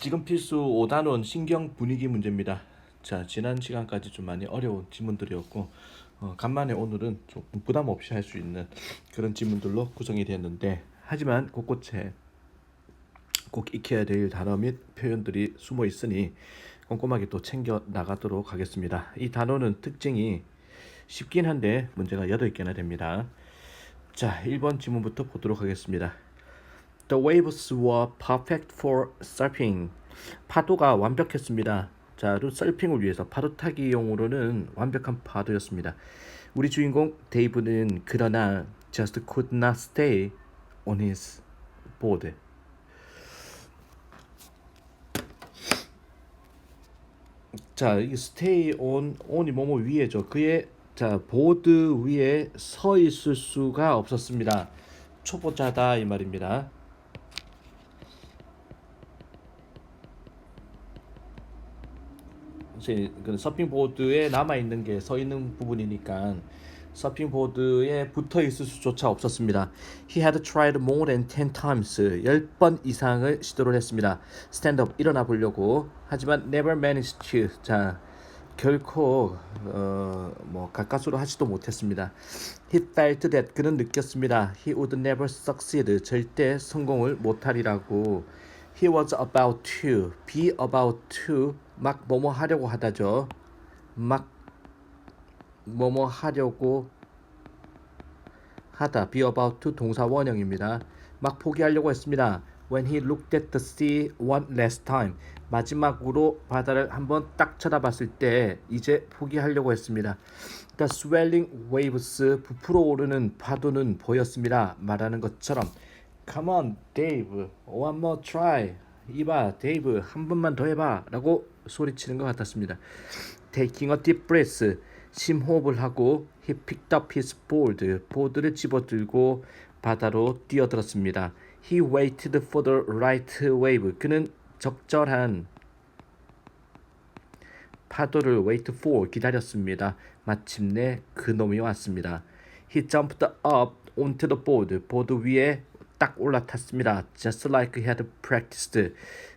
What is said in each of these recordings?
지금 필수 5단원 신경 분위기 문제입니다. 자, 지난 시간까지 좀 많이 어려운 지문들이었고 간만에 오늘은 조금 부담 없이 할 수 있는 그런 지문들로 구성이 되었는데, 하지만 곳곳에 꼭 익혀야 될 단어 및 표현들이 숨어 있으니 꼼꼼하게 또 챙겨 나가도록 하겠습니다. 이 단어는 특징이 쉽긴 한데 문제가 8개나 됩니다. 자, 1번 지문부터 보도록 하겠습니다. The waves were perfect for surfing. 파도가 완벽했습니다. 자, 서핑을 위해서 파도 타기용으로는 완벽한 파도였습니다. 우리 주인공 데이브는 그러나 just could not stay on his board. 자, 이 stay on이 뭐뭐 위에죠. 그의 보드 위에 서 있을 수가 없었습니다. 초보자다 이 말입니다. 그 서핑보드에 남아있는 게 서 있는 부분이니까 서핑보드에 붙어 있을 수조차 없었습니다. He had tried more than 10 times. 10번 이상을 시도를 했습니다. stand up, 일어나 보려고. 하지만 never managed to. 자, 결코 가까스로 하지도 못했습니다. He felt that. 그는 느꼈습니다. He would never succeed. 절대 성공을 못하리라고. He was about to. be about to. 막 뭐뭐 하려고 하다죠. 막 뭐뭐 하려고 하다. be about to 동사 원형입니다. 막 포기하려고 했습니다. When he looked at the sea one last time. 마지막으로 바다를 한번 딱 쳐다봤을 때 이제 포기하려고 했습니다. The swelling waves. 부풀어 오르는 파도는 보였습니다. 말하는 것처럼 Come on, Dave. One more try. 이봐, 데이브. 한 번만 더 해봐. 라고 소리치는 것 같았습니다. Taking a deep breath. 심호흡을 하고 he picked up his board. 보드를 집어들고 바다로 뛰어들었습니다. He waited for the right wave. 그는 적절한 파도를 wait for 기다렸습니다. 마침내 그놈이 왔습니다. He jumped up onto the board. 보드 위에 딱 올라탔습니다. Just like he had practiced.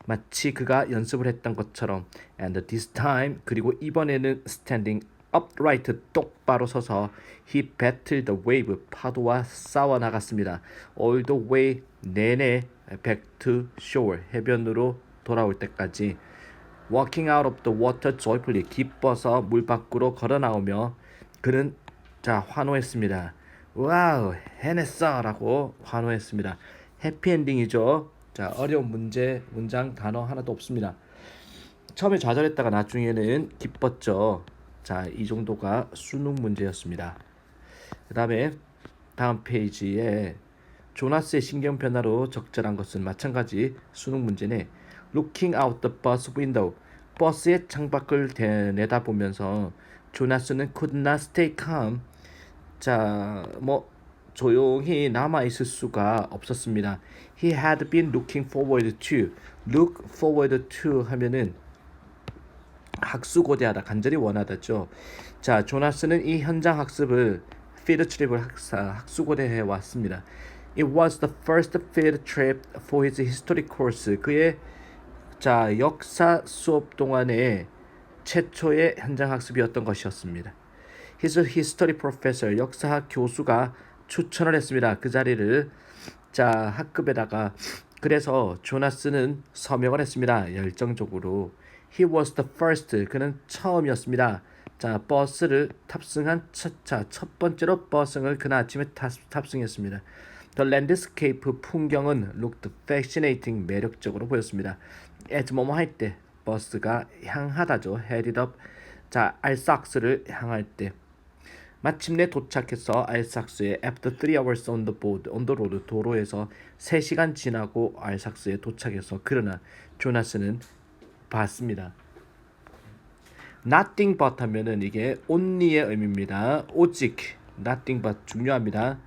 마치 그가 연습을 했던 것처럼. And this time. 그리고 이번에는 standing upright. 똑바로 서서 he battled the wave. 파도와 싸워 나갔습니다. All the way. 내내 back to shore. 해변으로 돌아올 때까지. Walking out of the water joyfully. 기뻐서 물 밖으로 걸어 나오며 그는 환호했습니다. 와우, 해냈어! 라고 환호했습니다. 해피엔딩이죠. 자, 어려운 문장, 단어 하나도 없습니다. 처음에 좌절했다가 나중에는 기뻤죠. 자, 이 정도가 수능 문제였습니다. 그 다음에 다음 페이지에 조나스의 신경 변화로 적절한 것은 마찬가지 수능 문제네. Looking out the bus window. 버스의 창밖을 내다보면서 조나스는 could not stay calm. 조용히 남아있을 수가 없었습니다. He had been looking forward to. look forward to 하면은 학수고대하다, 간절히 원하다죠. 자, 조나스는 이 현장 학습을 field trip을 학수고대해 왔습니다. It was the first field trip for his history course. 그의 역사 수업 동안에 최초의 현장 학습이었던 것이었습니다. His history professor, 역사학 교수가 추천을 했습니다. 그 자리를 학급에다가. 그래서 조나스는 서명을 했습니다. 열정적으로. He was the first. 그는 처음이었습니다. 버스를 탑승한 첫 번째로 버스를 그날 아침에 탑승했습니다. The landscape, 풍경은 looked fascinating, 매력적으로 보였습니다. as 뭐뭐 할 때, 버스가 향하다죠. headed up. 알삭스를 향할 때. 마침내 도착해서 알삭스에 after 3 hours on the road, 도로에서 3시간 지나고 알삭스에 도착해서 그러나 조나스는 봤습니다. nothing but 하면은 이게 only의 의미입니다. 오직, nothing but 중요합니다.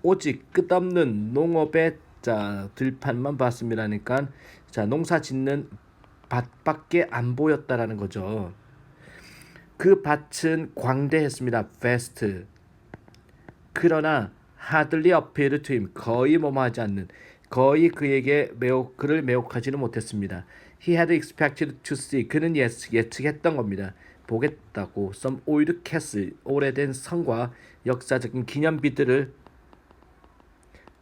오직 끝없는 농업의 들판만 봤습니다. 그러니까 농사 짓는 밭밖에 안 보였다라는 거죠. 그 밭은 광대했습니다. vast. 그러나 hardly appeared to him. 거의 뭐뭐하지 않는. 거의 그에게 그를 매혹하지는 못했습니다. He had expected to see. 그는 예측했던 겁니다. 보겠다고 some old castle, 오래된 성과 역사적인 기념비들을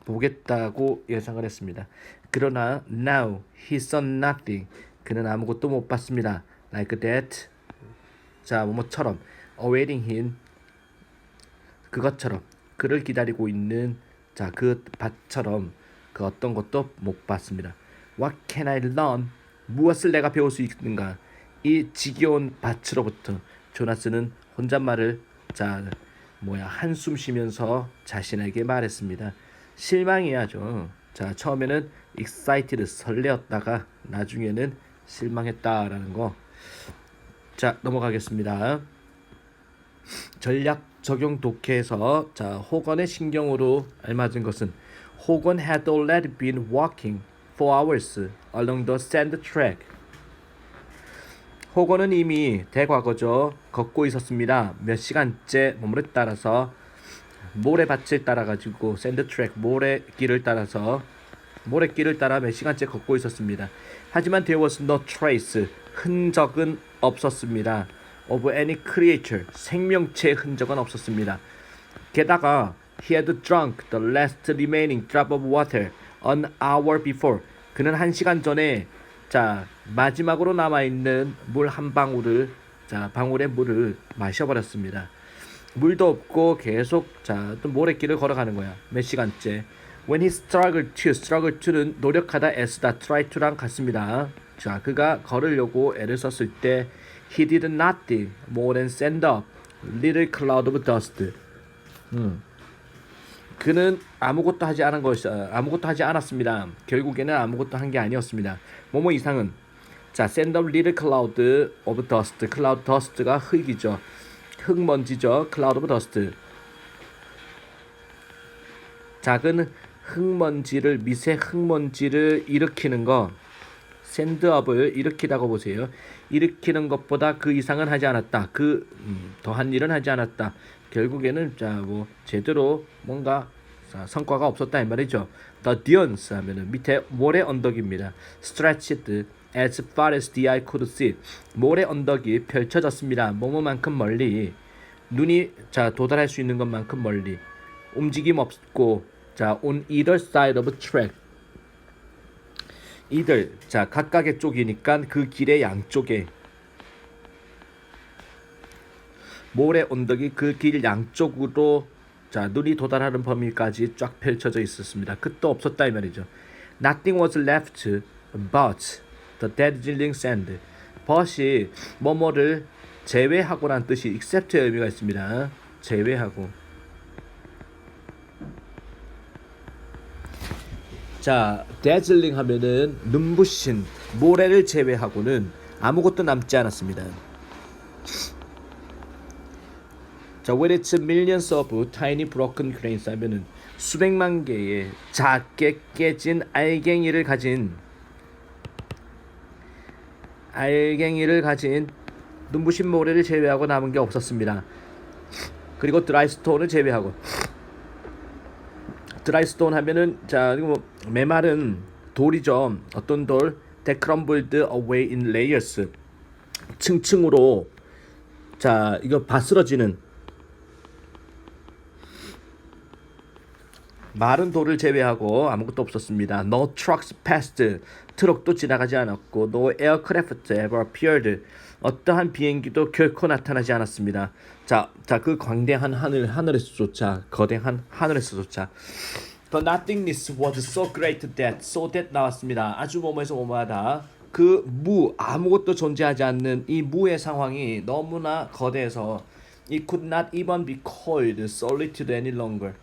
보겠다고 예상을 했습니다. 그러나 now he saw nothing. 그는 아무것도 못 봤습니다. Like that. 자, 뭐뭐처럼 awaiting him. 그것처럼 그를 기다리고 있는 자, 그 밭처럼 그 어떤 것도 못 봤습니다. What can I learn? 무엇을 내가 배울 수 있는가? 이 지겨운 밭으로부터 조나스는 혼잣말을 한숨 쉬면서 자신에게 말했습니다. 실망해야죠. 자, 처음에는 excited 설레었다가 나중에는 실망했다라는 거. 자, 넘어가겠습니다. 전략 적용 독해에서 자, 호건의 신경으로 알맞은 것은 호건 had already been walking for hours along the sand track. 호건은 이미 대과거죠. 걷고 있었습니다. 몇 시간째 몸을 따라서 모래밭을 따라가지고 샌드 트랙 모래길을 따라 몇 시간째 걷고 있었습니다. 하지만 there was no trace 흔적은 없었습니다. of any creature 생명체의 흔적은 없었습니다. 게다가 he had drunk the last remaining drop of water an hour before. 그는 1시간 전에 자 마지막으로 남아있는 물 한 방울을 방울의 물을 마셔버렸습니다. 물도 없고 계속 또 모래길을 걸어가는 거야. 몇 시간째. When he struggled to는 노력하다 애쓰다 try to랑 같습니다. 자, 그가 걸으려고 애를 썼을 때 he did nothing more than send up little cloud of dust. 그는 아무것도 하지 않았습니다. 결국에는 아무것도 한 게 아니었습니다. 뭐뭐 이상은 send up little cloud of dust. cloud dust가 흙이죠. 흙먼지죠. cloud of dust. 작은 흙먼지를 미세 흙먼지를 일으키는 거 샌드업을 일으키다고 보세요. 일으키는 것보다 그 이상은 하지 않았다. 그 더한 일은 하지 않았다. 결국에는 제대로 뭔가 성과가 없었다 이 말이죠. The dunes 하면은 밑에 모래 언덕입니다. Stretched as far as the eye could see. 모래 언덕이 펼쳐졌습니다. 뭐뭐만큼 멀리 눈이 도달할 수 있는 것만큼 멀리. 움직임 없고 on either side of a track. either 각각의 쪽이니까 그 길의 양쪽에 모래 언덕이 그 길 양쪽으로 눈이 도달하는 범위까지 쫙 펼쳐져 있었습니다. 끝도 없었다 이 말이죠. Nothing was left but the dazzling sand. but이 뭐뭐를 제외하고란 뜻이 except의 의미가 있습니다. 제외하고. dazzling 하면은 눈부신 모래를 제외하고는 아무것도 남지 않았습니다. with its millions of tiny broken grains 하면은 수백만 개의 작게 깨진 알갱이를 가진 눈부신 모래를 제외하고 남은 게 없었습니다. 그리고 드라이 스톤을 제외하고 드라이 스톤 하면은 메마른 돌이죠. 어떤 돌 that crumbled away in layers. 층층으로 이거 바스러지는 마른 돌을 제외하고 아무것도 없었습니다. No trucks passed. 트럭도 지나가지 않았고 No aircraft ever appeared. 어떠한 비행기도 결코 나타나지 않았습니다. 그 광대한 하늘에서조차 거대한 하늘에서조차 The nothingness was so great that 나왔습니다. 아주 뭐뭐에서 뭐뭐하다. 그 아무것도 존재하지 않는 이 무의 상황이 너무나 거대해서 It could not even be called solitude any longer.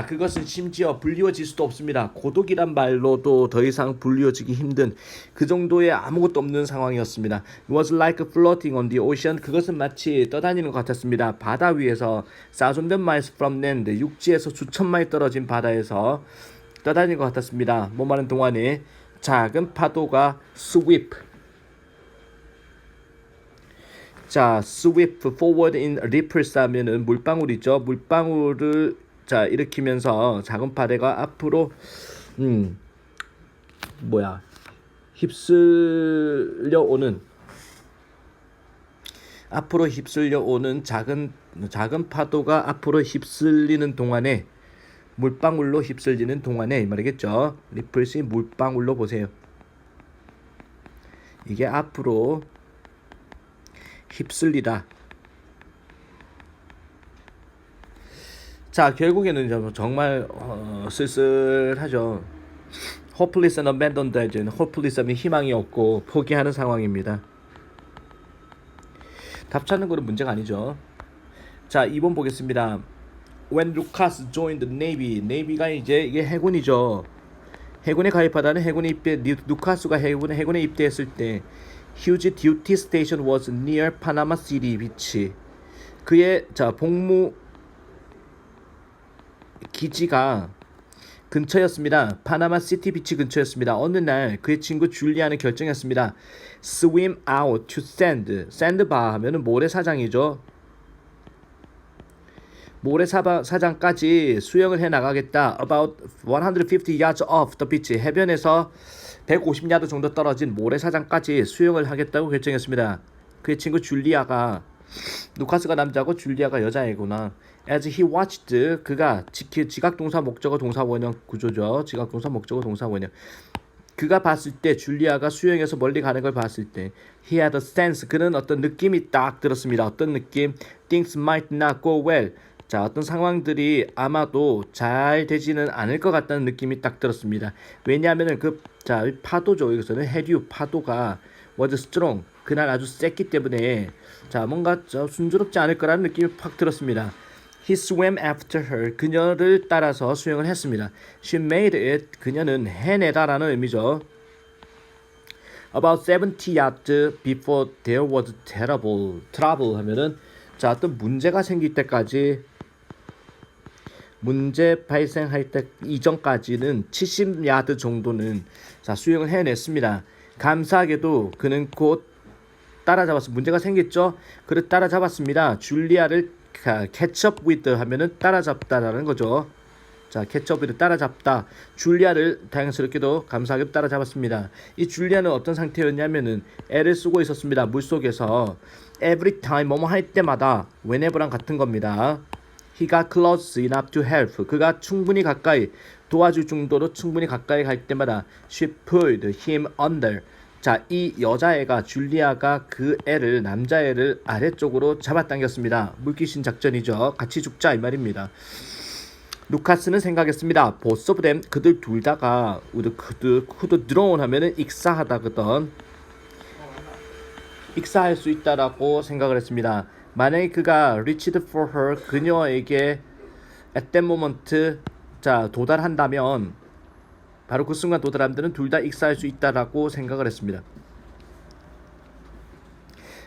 그것은 심지어 불리워질 수도 없습니다. 고독이란 말로도 더 이상 불리워지기 힘든 그 정도의 아무것도 없는 상황이었습니다. It was like floating on the ocean. 그것은 마치 떠다니는 것 같았습니다. 바다 위에서 thousands of miles from land. 육지에서 수천 마일 떨어진 바다에서 떠다니는 것 같았습니다. 뭐하는 동안에 작은 파도가 sweep. sweep forward in ripples 하면은 물방울이죠. 물방울을 일으키면서 작은 파도가 앞으로 휩쓸려오는 앞으로 휩쓸려오는 작은 파도가 앞으로 휩쓸리는 동안에 물방울로 휩쓸리는 동안에 이 말이겠죠. 리플스의 물방울로 보세요. 이게 앞으로 휩쓸리다. 자, 결국에는 정말 쓸쓸하죠. hopeless and abandoned. hopeless 하면 희망이 없고 포기하는 상황입니다. 답 찾는 거는 문제가 아니죠. 자, 2번 보겠습니다. When Lucas joined the Navy, Navy가 이제 이게 해군이죠. 해군에 가입하다는 해군에 입대, 루카스가 해군에 입대했을 때 Hughes duty station was near Panama City Beach. 그의 복무 기지가 근처였습니다. 파나마 시티 비치 근처였습니다. 어느 날 그의 친구 줄리아는 결정했습니다. Swim out to sand. 샌드바 하면은 모래사장이죠. 모래사장까지 수영을 해 나가겠다. About 150 yards off the beach. 해변에서 150야드 정도 떨어진 모래사장까지 수영을 하겠다고 결정했습니다. 그의 친구 줄리아가 루카스가 남자고 줄리아가 여자애구나. As he watched, 그가 지각동사 목적어 동사 원형 구조죠. 지각동사 목적어 동사 원형. 그가 봤을 때 줄리아가 수영해서 멀리 가는 걸 봤을 때 he had a sense. 그는 어떤 느낌이 딱 들었습니다. 어떤 느낌? Things might not go well. 자, 어떤 상황들이 아마도 잘 되지는 않을 것 같다는 느낌이 딱 들었습니다. 왜냐하면은 파도죠. 여기서는 해류 파도가 was strong. 그날 아주 셌기 때문에 뭔가 순조롭지 않을 거라는 느낌이 팍 들었습니다. He swam after her. 그녀를 따라서 수영을 했습니다. She made it. 그녀는 해내다라는 의미죠. About 70 yards before there was trouble. trouble 하면은 어떤 문제가 생길 때까지 문제 발생할 때 이전까지는 70야드 정도는 수영을 해냈습니다. 감사하게도 그는 곧 따라잡았습니다. 문제가 생겼죠? 그를 따라잡았습니다. 줄리아를 catch up with 하면은 따라잡다라는 거죠. 자, catch up with 따라잡다. 줄리아를 다행스럽게도 감사하게도 따라잡았습니다. 이 줄리아는 어떤 상태였냐면은 애를 쓰고 있었습니다. 물속에서 every time 뭐뭐 할 때마다 whenever랑 같은 겁니다. He got close enough to help. 그가 충분히 가까이 도와줄 정도로 충분히 가까이 갈 때마다 she pulled him under. 자, 이 여자애가 줄리아가 그 애를 남자애를 아래쪽으로 잡아당겼습니다. 물귀신 작전이죠. 같이 죽자 이 말입니다. 루카스는 생각했습니다. both of them 그들 둘 다가 could drown 하면은 익사하다거든. 익사할 수 있다라고 생각을 했습니다. 만약에 그가 reached for her 그녀에게 at that moment 도달한다면 바로 그 순간 도달함들은 둘 다 익사할 수 있다라고 생각을 했습니다.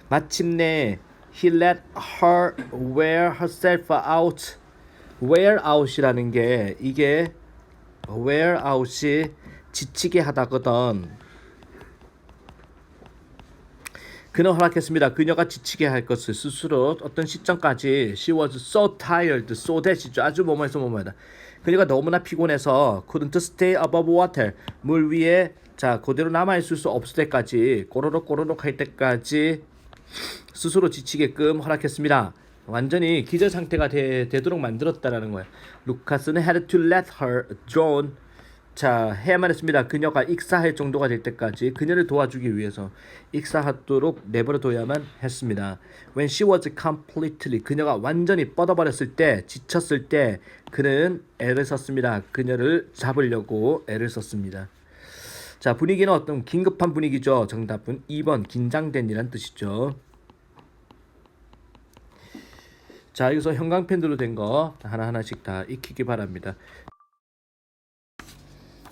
마침내 he let her wear herself out. wear out이라는 게 이게 wear out이 지치게 하다거든. 그는 허락했습니다. 그녀가 지치게 할 것을 스스로 어떤 시점까지 she was so tired, so that이죠. 아주 뭐뭐하다. 그녀가 너무나 피곤해서 couldn't stay above water. 물 위에 그대로 남아있을 수 없을 때까지 꼬르륵 할 때까지 스스로 지치게끔 허락했습니다. 완전히 기절 상태가 되도록 만들었다라는 거예요. 루카스는 had to let her drown. 해야만 했습니다. 그녀가 익사할 정도가 될 때까지 그녀를 도와주기 위해서 익사하도록 내버려둬야만 했습니다. When she was completely 그녀가 완전히 뻗어버렸을 때 지쳤을 때 그는 애를 썼습니다. 그녀를 잡으려고 애를 썼습니다. 자, 분위기는 어떤 긴급한 분위기죠. 정답은 2번 긴장된이란 뜻이죠. 자, 여기서 형광펜으로 된 거 하나하나씩 다 익히기 바랍니다.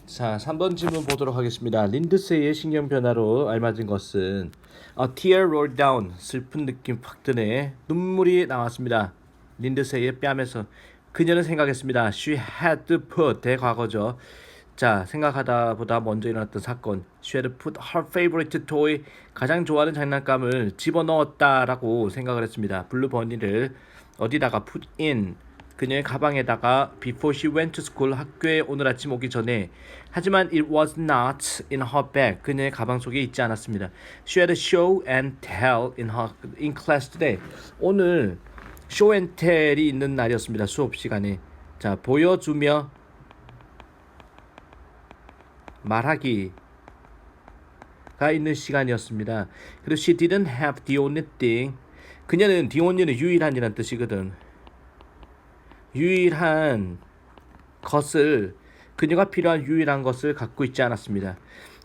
자, 3번 질문 보도록 하겠습니다. 린드세이의 신경 변화로 알맞은 것은 A tear rolled down. 슬픈 느낌 확 드네. 눈물이 나왔습니다. 린드세이의 뺨에서. 그녀는 생각했습니다. She had put 대과거죠. 생각하다 보다 먼저 일어났던 사건. She had put her favorite toy 가장 좋아하는 장난감을 집어넣었다라고 생각을 했습니다. 블루 버니를 어디다가 put in 그녀의 가방에다가 before she went to school 학교에 오늘 아침 오기 전에 하지만 it was not in her bag 그녀의 가방 속에 있지 않았습니다. She had a show and tell in class today. 오늘 show and tell이 있는 날이었습니다. 수업 시간에 자 보여주며 말하기가 있는 시간이었습니다. 그리고 she didn't have the only thing 그녀는 the only는 유일한이란 뜻이거든. 유일한 것을 그녀가 필요한 유일한 것을 갖고 있지 않았습니다.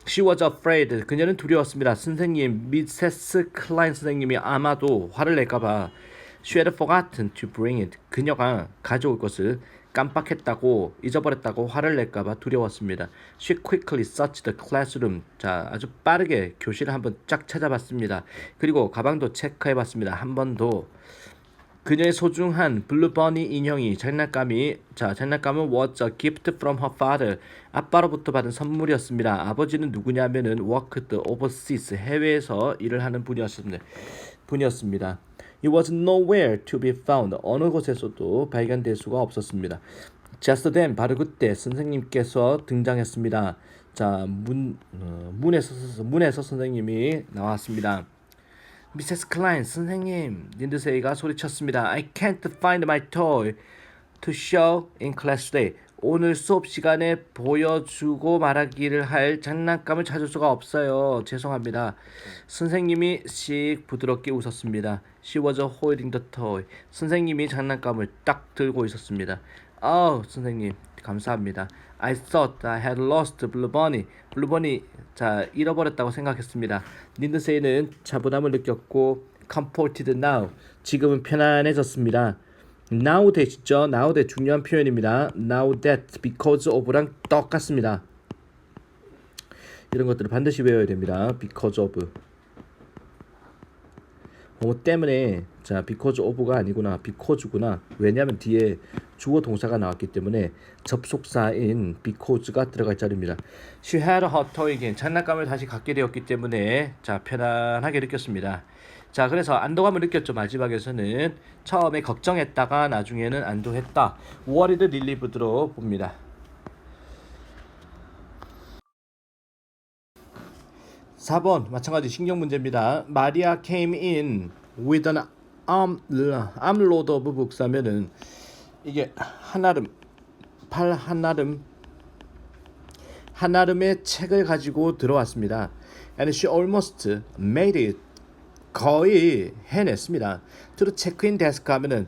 She was afraid. 그녀는 두려웠습니다. 선생님, 미세스 클라인 선생님이 아마도 화를 낼까봐 She had forgotten to bring it. 그녀가 가져올 것을 깜빡했다고 잊어버렸다고 화를 낼까봐 두려웠습니다. She quickly searched the classroom. 자, 아주 빠르게 교실을 한번 쫙 찾아봤습니다. 그리고 가방도 체크해봤습니다. 한 번 더. 그녀의 소중한 블루버니 인형이 장난감은 was a gift from her father. 아빠로부터 받은 선물이었습니다. 아버지는 누구냐면은 worked overseas 해외에서 일을 하는 분이었습니다. It was nowhere to be found. 어느 곳에서도 발견될 수가 없었습니다. Just then 바로 그때 선생님께서 등장했습니다. 자, 문에서 선생님이 나왔습니다. 미세스 클라인 선생님 린드세이가 소리쳤습니다. I can't find my toy to show in class today. 오늘 수업 시간에 보여주고 말하기를 할 장난감을 찾을 수가 없어요. 죄송합니다. 선생님이 씩 부드럽게 웃었습니다. She was holding the toy. 선생님이 장난감을 딱 들고 있었습니다. 선생님 감사합니다. I thought I had lost Blue Bunny. Blue Bunny 자 잃어버렸다고 생각했습니다. 린드세이는 차분함을 느꼈고 comforted now. 지금은 편안해졌습니다. Now that이죠. Now that 중요한 표현입니다. Now that because of랑 똑같습니다. 이런 것들을 반드시 외워야 됩니다. because of 때문에 자 because of가 아니구나 because구나. 왜냐하면 뒤에 주어 동사가 나왔기 때문에 접속사인 because가 들어갈 자리입니다. She had her toy again. 장난감을 다시 갖게 되었기 때문에 자 편안하게 느꼈습니다. 자 그래서 안도감을 느꼈죠. 마지막에서는 처음에 걱정했다가 나중에는 안도했다. worried relieved로 봅니다. 4번 마찬가지 신경 문제입니다. 마리아 came in with an armload of books 하면은 이게 한아름의 책을 가지고 들어왔습니다. And she almost made it. 거의 해냈습니다. To the check-in desk 하면은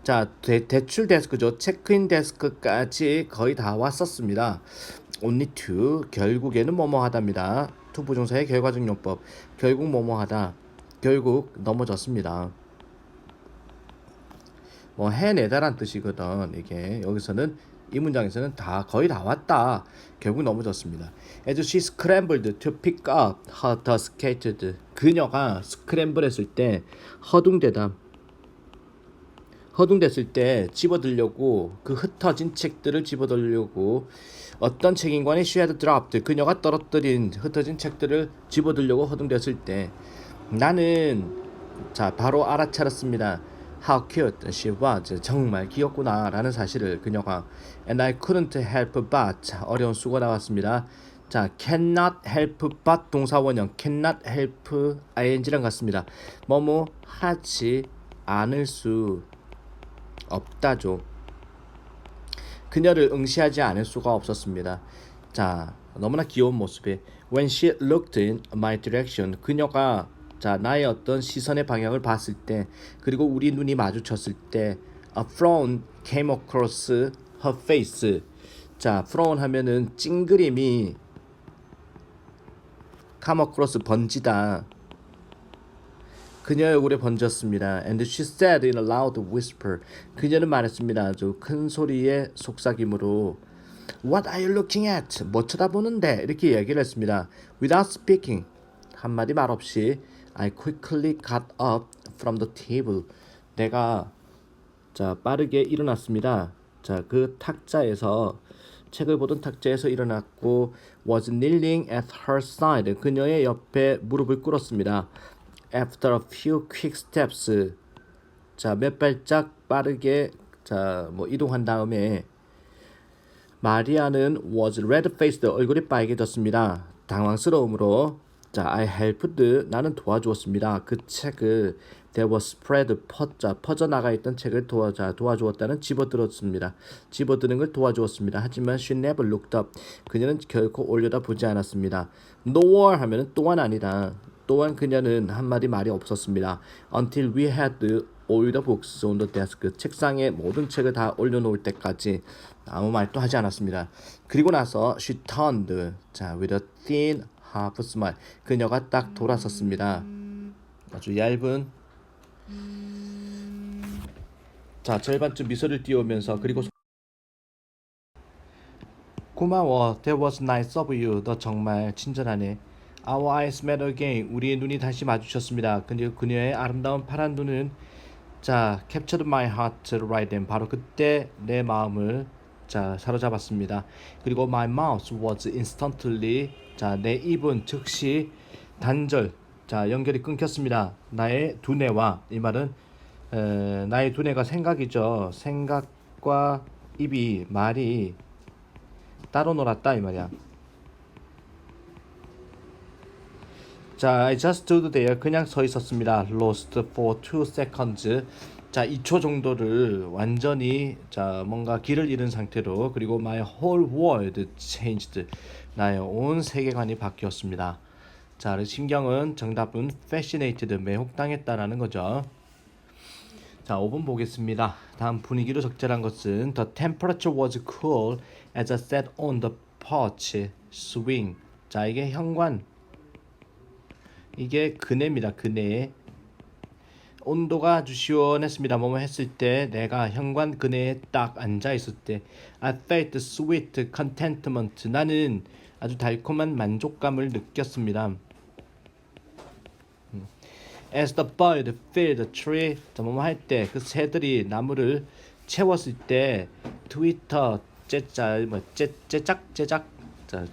자 대출 데스크죠. 체크인 데스크까지 거의 다 왔었습니다. Only to 결국에는 뭐뭐하답니다. to 부정사의 결과적 용법. 결국 뭐뭐하다. 결국 넘어졌습니다. 뭐 해내다란 뜻이거든. 이게 여기서는 이 문장에서는 다 거의 다 왔다. 결국 넘어졌습니다. As she scrambled to pick up her skated. 그녀가 스크램블 했을 때 허둥댔을 때 집어들려고 그 흩어진 책들을 집어들려고 어떤 책임관이 she had dropped. 그녀가 떨어뜨린 흩어진 책들을 집어들려고 허둥댔을 때 나는 자 바로 알아차렸습니다. How cute she was. 정말 귀엽구나 라는 사실을 그녀가 And I couldn't help but 어려운 수가 나왔습니다. 자 cannot help but 동사원형 cannot help ing랑 같습니다. 뭐뭐 하지 않을 수 없다죠. 그녀를 응시하지 않을 수가 없었습니다. 자 너무나 귀여운 모습에 When she looked in my direction 그녀가 자 나의 어떤 시선의 방향을 봤을 때 그리고 우리 눈이 마주쳤을 때 A frown came across her face. 자 frown 하면은 찡그림이 come across 번지다. 그녀의 얼굴에 번졌습니다. And she said in a loud whisper. 그녀는 말했습니다. 아주 큰 소리의 속삭임으로 What are you looking at? 뭐 쳐다보는데? 이렇게 얘기를 했습니다. Without speaking. 한마디 말 없이 I quickly got up from the table. 내가 자 빠르게 일어났습니다. 자 그 탁자에서 책을 보던 탁자에서 일어났고 was kneeling at her side. 그녀의 옆에 무릎을 꿇었습니다. After a few quick steps. 자 몇 발짝 빠르게 자, 뭐 이동한 다음에 마리아는 was red-faced. 얼굴이 빨개졌습니다. 당황스러움으로 자, I helped. 나는 도와주었습니다. 그 책을 there was spread. 퍼져나가 있던 책을 도와주었다는 집어들었습니다. 집어드는 걸 도와주었습니다. 하지만 she never looked up. 그녀는 결코 올려다보지 않았습니다. nor 하면은 또한 아니다. 또한 그녀는 한마디 말이 없었습니다. Until we had all the books on the desk. 책상에 모든 책을 다 올려놓을 때까지 아무 말도 하지 않았습니다. 그리고 나서 she turned. 자, with a thin half smile. 그녀가 딱 돌아섰습니다. 아주 얇은 자, 절반쯤 미소를 띄우면서 그리고 고마워. That was nice of you. 너 정말 친절하네. Our eyes met again. 우리의 눈이 다시 마주쳤습니다. 근데 그녀의 아름다운 파란 눈은 자, captured my heart right then. 바로 그때 내 마음을 자, 사로잡았습니다. 그리고 my mouth was instantly 자, 내 입은 즉시 단절 자, 연결이 끊겼습니다. 나의 두뇌와 이 말은 나의 두뇌가 생각이죠. 생각과 입이 말이 따로 놀았다 이 말이야. 자, I just stood there. 그냥 서 있었습니다. Lost for 2 seconds. 자, 2초 정도를 완전히 자, 뭔가 길을 잃은 상태로 그리고 my whole world changed. 나의 온 세계관이 바뀌었습니다. 자, 심경은 정답은 fascinated. 매혹당했다라는 거죠. 자, 5번 보겠습니다. 다음 분위기로 적절한 것은 The temperature was cool as I sat on the porch swing. 자, 이게 현관 이게 그네입니다. 그네. 온도가 아주 시원했습니다. 뭐뭐 했을 때 내가 현관 그네에 딱 앉아 있을 때 I felt sweet contentment. 나는 아주 달콤한 만족감을 느꼈습니다. As the bird filled the tree. 자, 뭐뭐 할 때 그 새들이 나무를 채웠을 때 트위터 째짝 자,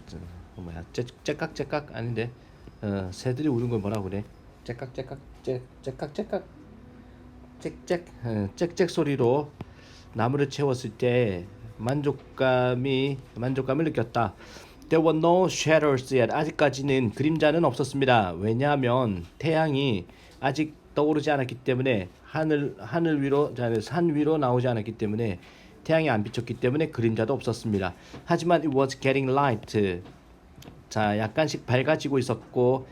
뭐야 째깍 아닌데 새들이 우는 걸 뭐라고 그래? 째깍 짹짹 소리로 나무를 채웠을 때 만족감을 느꼈다. There were no shadows yet. 아직까지는 그림자는 없었습니다. 왜냐하면 태양이 아직 떠오르지 않았기 때문에 하늘 위로 산 위로 나오지 않았기 때문에 태양이 안 비쳤기 때문에 그림자도 없었습니다. 하지만 it was getting light. 자, 약간씩 밝아지고 있었고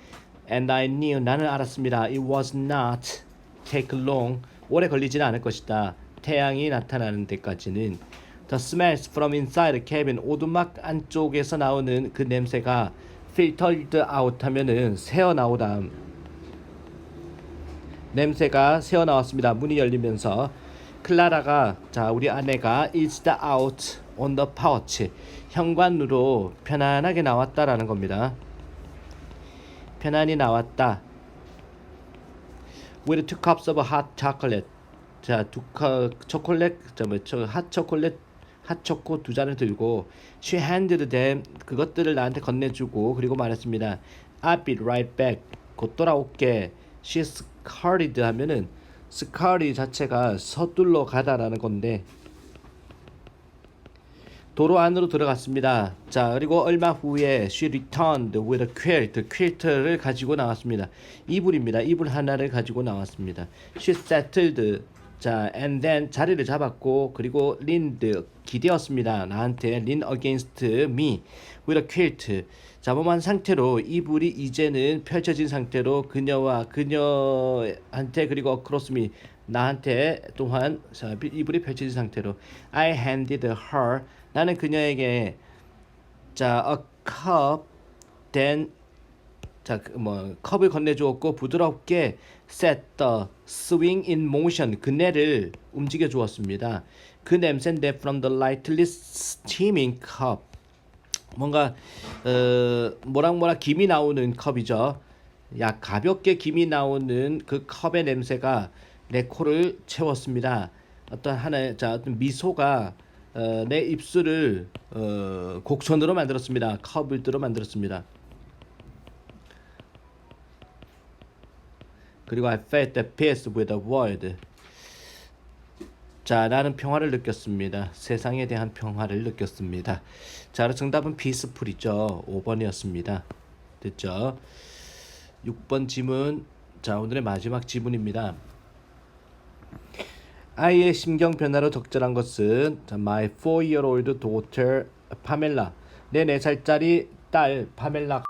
and I knew. 나는 알았습니다. It was not take long. 오래 걸리지는 않을 것이다. 태양이 나타나는 데까지는. The smells from inside the cabin. 오두막 안쪽에서 나오는 그 냄새가 filtered out 하면은 새어나오다. 냄새가 새어나왔습니다. 문이 열리면서 클라라가 자, 우리 아내가 is out on the porch. 현관으로 편안하게 나왔다라는 겁니다. 편안히 나왔다. With 2 cups of hot chocolate. 자, 핫초코 2잔을 들고 she handed them. 그것들을 나한테 건네주고 그리고 말했습니다. I'll be right back. 곧 돌아올게. She scurried 하면은 scurry 자체가 서둘러 가다라는 건데 도로 안으로 들어갔습니다. 자, 그리고 얼마 후에 she returned with a quilt. 퀼트를 가지고 나왔습니다. 이불입니다. 이불 하나를 가지고 나왔습니다. She settled. 자, and then 자리를 잡았고 그리고 leaned 기대었습니다. 나한테 lean against me with a quilt. 잡음한 상태로 이불이 이제는 펼쳐진 상태로 그녀한테 그리고 across me 나한테 또한 자, 이불이 펼쳐진 상태로 I handed her. 나는 그녀에게 자 a cup then 자 뭐 컵을 건네주었고 부드럽게 set the swing in motion. 그네를 움직여 주었습니다. 그 냄새인데 from the lightly steaming cup. 뭔가 모락모락 김이 나오는 컵이죠. 야 가볍게 김이 나오는 그 컵의 냄새가 내 코를 채웠습니다. 어떤 미소가 내 입술을 곡선으로 만들었습니다. 커브드로 만들었습니다. 그리고 I felt the peace with the world. 자, 나는 평화를 느꼈습니다. 세상에 대한 평화를 느꼈습니다. 자, 정답은 peaceful이죠. 5번이었습니다. 됐죠? 6번 지문. 자, 오늘의 마지막 지문입니다. 아이의 심경 변화로 적절한 것은 my 4-year-old daughter 파멜라. 내 4살짜리 딸 파멜라.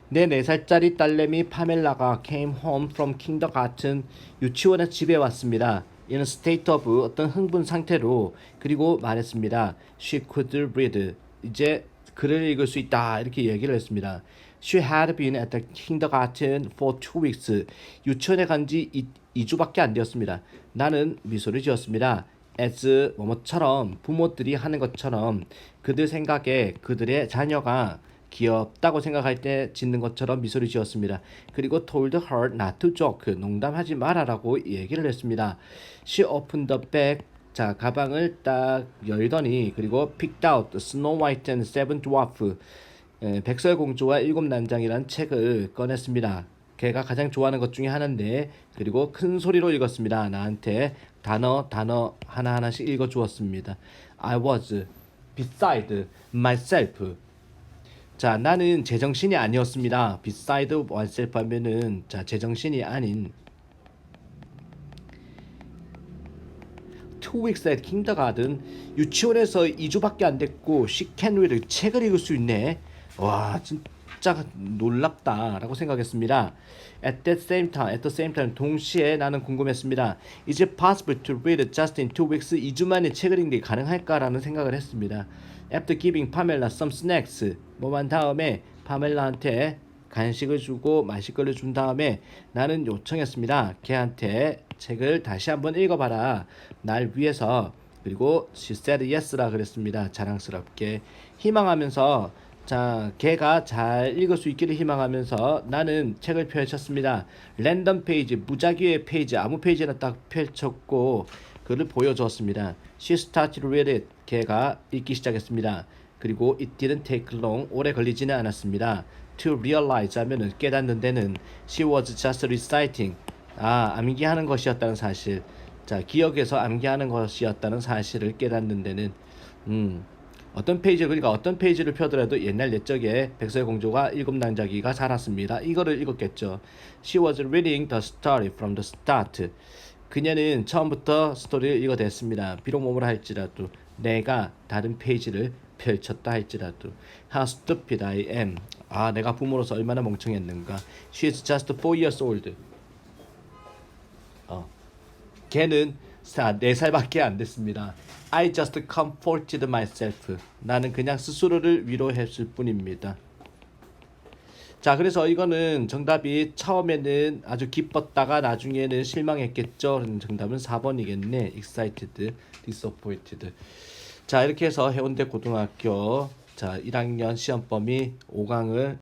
내 4살짜리 딸내미 파멜라가 came home from kindergarten 유치원에 집에 왔습니다. in a state of 어떤 흥분 상태로 그리고 말했습니다. She could read. 이제 글을 읽을 수 있다 이렇게 얘기를 했습니다. She had been at the kindergarten for 2 weeks. 유치원에 간 지 2주밖에 안 되었습니다. 나는 미소를 지었습니다. as 뭐뭐처럼 부모들이 하는 것처럼 그들 생각에 그들의 자녀가 귀엽다고 생각할 때 짓는 것처럼 미소를 지었습니다. 그리고 told her not to joke. 농담하지 말아라고 얘기를 했습니다. She opened the bag. 자, 가방을 딱 열더니 그리고 picked out Snow White and Seven Dwarfs. 백설공주와 일곱 난장이란 책을 꺼냈습니다. 걔가 가장 좋아하는 것 중에 하나인데 그리고 큰 소리로 읽었습니다. 나한테 단어 하나하나씩 읽어주었습니다. I was beside myself. 자, 나는 제정신이 아니었습니다. beside oneself 하면은 자, 제정신이 아닌 2 weeks at kindergarten 유치원에서 2주밖에 안 됐고 she can read 책을 읽을 수 있네. 와, 진짜 놀랍다라고 생각했습니다. at the same time 동시에 나는 궁금했습니다. Is it possible to read just in 2 weeks? 2주 만에 책을 읽는 게 가능할까라는 생각을 했습니다. After giving Pamela some snacks, 뭐만 다음에 파멜라한테 간식을 주고 마실 거를 준 다음에 나는 요청했습니다. 걔한테 책을 다시 한번 읽어봐라. 날 위해서. 그리고 she said yes라 그랬습니다. 자랑스럽게 희망하면서 자, 걔가 잘 읽을 수 있기를 희망하면서 나는 책을 펼쳤습니다. 랜덤 페이지, 무작위의 페이지, 아무 페이지나 딱 펼쳤고 그를 보여주었습니다. She started read it. 걔가 읽기 시작했습니다. 그리고 it didn't take long. 오래 걸리지는 않았습니다. To realize 하면은 깨닫는 데는 she was just reciting. 암기하는 것이었다는 사실. 자, 기억에서 암기하는 것이었다는 사실을 깨닫는 데는 어떤 페이지 그러니까 어떤 페이지를 펴더라도 옛날 옛적에 백설공주가 일곱 난자기가 살았습니다. 이거를 읽었겠죠. She was reading the story from the start. 그녀는 처음부터 스토리를 읽어댔습니다. 비록 뭐뭐라 할지라도 내가 다른 페이지를 펼쳤다 할지라도 How stupid I am. 내가 부모로서 얼마나 멍청했는가. She is just 4 years old. 걔는 4살밖에 안 됐습니다. I just comforted myself. 나는 그냥 스스로를 위로했을 뿐입니다. 자, 그래서 이거는 정답이 처음에는 아주 기뻤다가 나중에는 실망했겠죠. 정답은 4번이겠네. excited, disappointed. 자, 이렇게 해서 해운대 고등학교 자 1학년 시험 범위 5강을